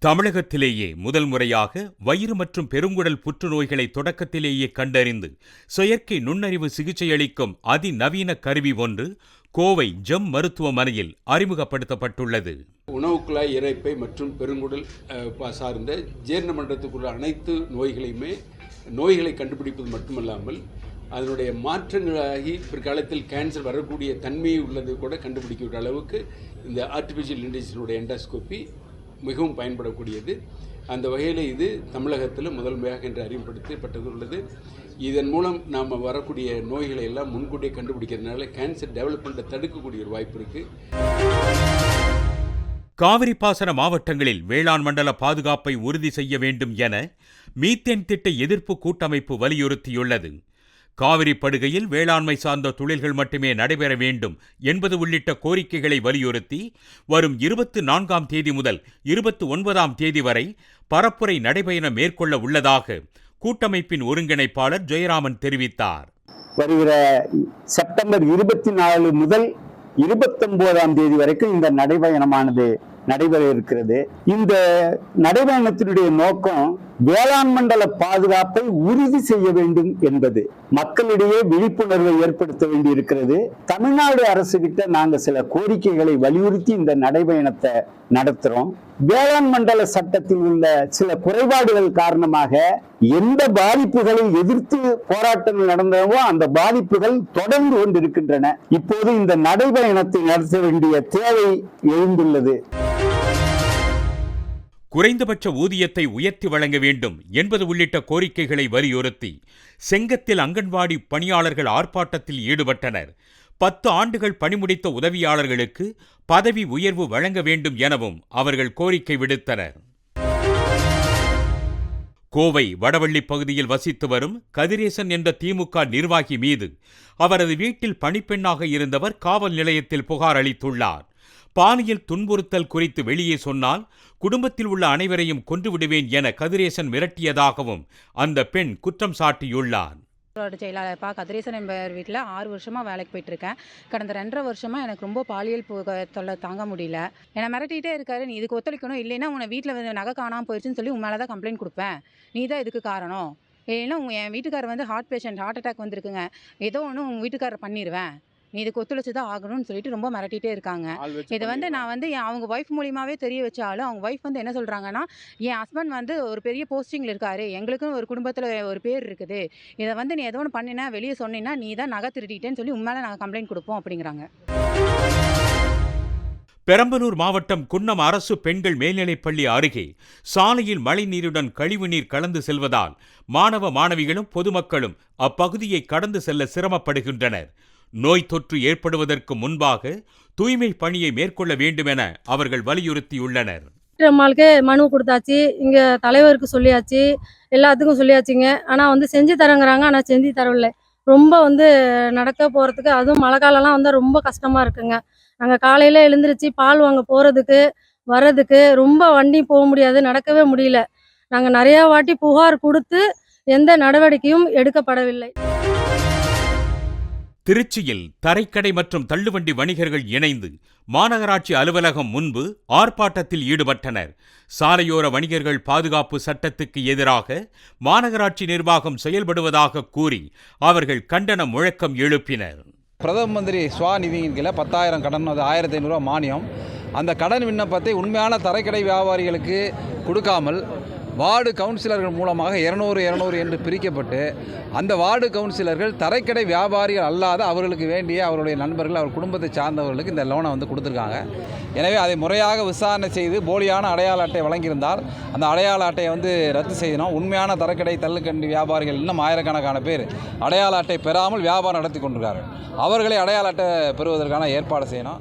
தமிழகத்திலேயே முதல் முறையாக வயிறு மற்றும் பெருங்குடல் புற்றுநோய்களை தொடக்கத்திலேயே கண்டறிந்து செயற்கை நுண்ணறிவு சிகிச்சையளிக்கும் அதிநவீன கருவி ஒன்று கோவை ஜெம் மருத்துவமனையில் அறிமுகப்படுத்தப்பட்டுள்ளது. உணவு குழாய் இரைப்பை மற்றும் பெருங்குடல் சார்ந்த ஜீரண மண்டலத்துக்குள்ள அனைத்து நோய்களை கண்டுபிடிப்பது மட்டுமல்லாமல் அதனுடைய மாற்றங்களாகி பிற்காலத்தில் கேன்சர் வரக்கூடிய தன்மையை உள்ளது கூட கண்டுபிடிக்கிற அளவுக்கு இந்த ஆர்டிஃபிஷியல் இன்டெலிஜென்ஸினுடைய எண்டோஸ்கோபி மிகவும் பயன்படக்கூடியது. அந்த வகையில் இது தமிழகத்தில் முதல் முறையாக என்று அறிமுகப்படுத்தப்பட்டுள்ளது. இதன் மூலம் நாம் வரக்கூடிய நோய்களை எல்லாம் முன்கூட்டியே கண்டுபிடிக்கிறதுனால கேன்சர் டெவலப்மெண்ட்டை தடுக்கக்கூடிய ஒரு வாய்ப்பு இருக்குது. காவிரி பாசன மாவட்டங்களில் வேளாண் மண்டல பாதுகாப்பை உறுதி செய்ய வேண்டும் என மீத்தேன் திட்ட எதிர்ப்பு கூட்டமைப்பு வலியுறுத்தியுள்ளது. காவிரி படுகையில் வேளாண்மை சார்ந்த தொழில்கள் மட்டுமே நடைபெற வேண்டும் என்பது உள்ளிட்ட கோரிக்கைகளை வலியுறுத்தி வரும் 24ஆம் தேதி முதல் 29ஆம் தேதி வரை பரப்புரை நடைபயணம் மேற்கொள்ள உள்ளதாக கூட்டமைப்பின் ஒருங்கிணைப்பாளர் ஜெயராமன் தெரிவித்தார். வருகிற செப்டம்பர் 24 முதல் 29ஆம் தேதி வரைக்கும் இந்த நடைபயணமானது நடைபெற இருக்கிறது. இந்த நடைபயணத்தினுடைய நோக்கம் வேளாண் மண்டல பாதுகாப்பை உறுதி செய்ய வேண்டும் என்பது. மக்களிடையே விழிப்புணர்வை ஏற்படுத்த வேண்டி இருக்கிறது. தமிழ்நாடு அரசு கிட்ட நாங்க சில கோரிக்கைகளை வலியுறுத்தி இந்த நடைபயணத்தை நடத்துறோம். வேளாண் மண்டல சட்டத்தில் உள்ள சில குறைபாடுகள் காரணமாக எந்த பாதிப்புகளை எதிர்த்து போராட்டங்கள் நடந்தவோ அந்த பாதிப்புகள் தொடர்ந்து கொண்டிருக்கின்றன. இப்போது இந்த நடைபயணத்தை நடத்த வேண்டிய தேவை எழுந்துள்ளது. குறைந்தபட்ச ஊதியத்தை உயர்த்தி வழங்க வேண்டும் என்பது உள்ளிட்ட கோரிக்கைகளை வலியுறுத்தி செங்கத்தில் அங்கன்வாடி பணியாளர்கள் ஆர்ப்பாட்டத்தில் ஈடுபட்டனர். 10 ஆண்டுகள் பணிமுடித்த உதவியாளர்களுக்கு பதவி உயர்வு வழங்க வேண்டும் எனவும் அவர்கள் கோரிக்கை விடுத்தனர். கோவை வடவள்ளி பகுதியில் வசித்து வரும் கதிரேசன் என்ற திமுக நிர்வாகி மீது அவரது வீட்டில் பணிப்பெண்ணாக இருந்தவர் காவல் நிலையத்தில் புகார் அளித்துள்ளார். பாலியல் துன்புறுத்தல் குறித்து வெளியே சொன்னால் குடும்பத்தில் உள்ள அனைவரையும் கொன்று விடுவேன் என கதிரேசன் மிரட்டியதாகவும் அந்த பெண் குற்றம் சாட்டியுள்ளார். செயலாளர்ப்பா கதிரேசன் என்பவர் வீட்டில் 6 வருஷமாக வேலைக்கு போயிட்டு இருக்கேன். கடந்த 2.5 வருஷமாக எனக்கு ரொம்ப பாலியல் தொல்லை தாங்க முடியல. என்னை மிரட்டிகிட்டே இருக்காரு. நீ இதுக்கு ஒத்துழைக்கணும், இல்லைன்னா உன்னை வீட்டில் நகை காணாமல் போயிடுச்சுன்னு சொல்லி உன் மேலே தான் கம்ப்ளைண்ட் கொடுப்பேன், நீ தான் இதுக்கு காரணம், இல்லைன்னா என் வீட்டுக்காரர் ஹார்ட் பேஷண்ட், ஹார்ட் அட்டாக் வந்திருக்குங்க, ஏதோ ஒன்று உங்கள் வீட்டுக்காரர் பண்ணிடுவேன், நீ இதுக்கு ஒத்துழைச்சி தான் ஆகணும்னு சொல்லிட்டு ரொம்ப மிரட்டிகிட்டே இருக்காங்க. இதை நான் அவங்க ஒய்ஃப் மூலியமாகவே தெரிய வச்சாலும் அவங்க ஒய்ஃப் என்ன சொல்கிறாங்கன்னா, என் ஹஸ்பண்ட் ஒரு பெரிய போஸ்டிங்கில் இருக்காரு, எங்களுக்குன்னு ஒரு குடும்பத்தில் ஒரு பேர் இருக்குது, இதை நீ ஏதோ ஒன்று பண்ணினா வெளியே சொன்னீங்கன்னா நீ தான் நகை திருட்டிட்டேன்னு சொல்லி உண்மையில நாங்கள் கம்ப்ளைண்ட் கொடுப்போம் அப்படிங்கிறாங்க. பெரம்பலூர் மாவட்டம் குன்னம் அரசு பெண்கள் மேல்நிலைப்பள்ளி அருகே சாலையில் மழைநீருடன் கழிவுநீர் கலந்து செல்வதால் மாணவ மாணவிகளும் பொதுமக்களும் அப்பகுதியை கடந்து செல்ல சிரமப்படுகின்றனர். நோய் தொற்று ஏற்படுவதற்கு முன்பாக தூய்மை பணியை மேற்கொள்ள வேண்டும் என அவர்கள் வலியுறுத்தியுள்ளனர். அம்மாளுக்கு மனு கொடுத்தாச்சு, இங்கே தலைவருக்கு சொல்லியாச்சு, எல்லாத்துக்கும் சொல்லியாச்சுங்க. ஆனால் செஞ்சு தரங்கிறாங்க, ஆனால் செஞ்சு தரவில்லை. ரொம்ப நடக்க போகிறதுக்கு, அதுவும் மழை காலம்லாம் ரொம்ப கஷ்டமாக இருக்குங்க. நாங்கள் காலையில் எழுந்திரிச்சு பால் வாங்க போகிறதுக்கு வர்றதுக்கு ரொம்ப வண்டி போக முடியாது, நடக்கவே முடியல. நாங்கள் நிறையா வாட்டி புகார் கொடுத்து எந்த நடவடிக்கையும் எடுக்கப்படவில்லை. திருச்சியில் தரைக்கடை மற்றும் தள்ளுவண்டி வணிகர்கள் இணைந்து மாநகராட்சி அலுவலகம் முன்பு ஆர்ப்பாட்டத்தில் ஈடுபட்டனர். சாலையோர வணிகர்கள் பாதுகாப்பு சட்டத்துக்கு எதிராக மாநகராட்சி நிர்வாகம் செயல்படுவதாக கூறி அவர்கள் கண்டன முழக்கம் எழுப்பினர். பிரதம மந்திரி ஸ்வாநிதியின் கீழே 10,000 கடன், அது 1,500 ரூபா மானியம். அந்த கடன் விண்ணப்பத்தை உண்மையான தரைக்கடை வியாபாரிகளுக்கு கொடுக்காமல் வார்டு கவுன்சிலர்கள் மூலமாக 200 என்று பிரிக்கப்பட்டு அந்த வார்டு கவுன்சிலர்கள் தரைக்கடை வியாபாரிகள் அல்லாத அவர்களுக்கு வேண்டிய அவருடைய நண்பர்கள், அவர் குடும்பத்தை சார்ந்தவர்களுக்கு இந்த லோனை கொடுத்துருக்காங்க. எனவே அதை முறையாக விசாரணை செய்து போலியான அடையாள அட்டை வழங்கியிருந்தால் அந்த அடையாள அட்டையை ரத்து செய்யணும். உண்மையான தரைக்கடை தள்ளுக்கண்டி வியாபாரிகள் இன்னும் ஆயிரக்கணக்கான பேர் அடையாள அட்டை பெறாமல் வியாபாரம் நடத்தி கொண்டிருக்கார்கள். அவர்களை அடையாள அட்டை பெறுவதற்கான ஏற்பாடு செய்யணும்.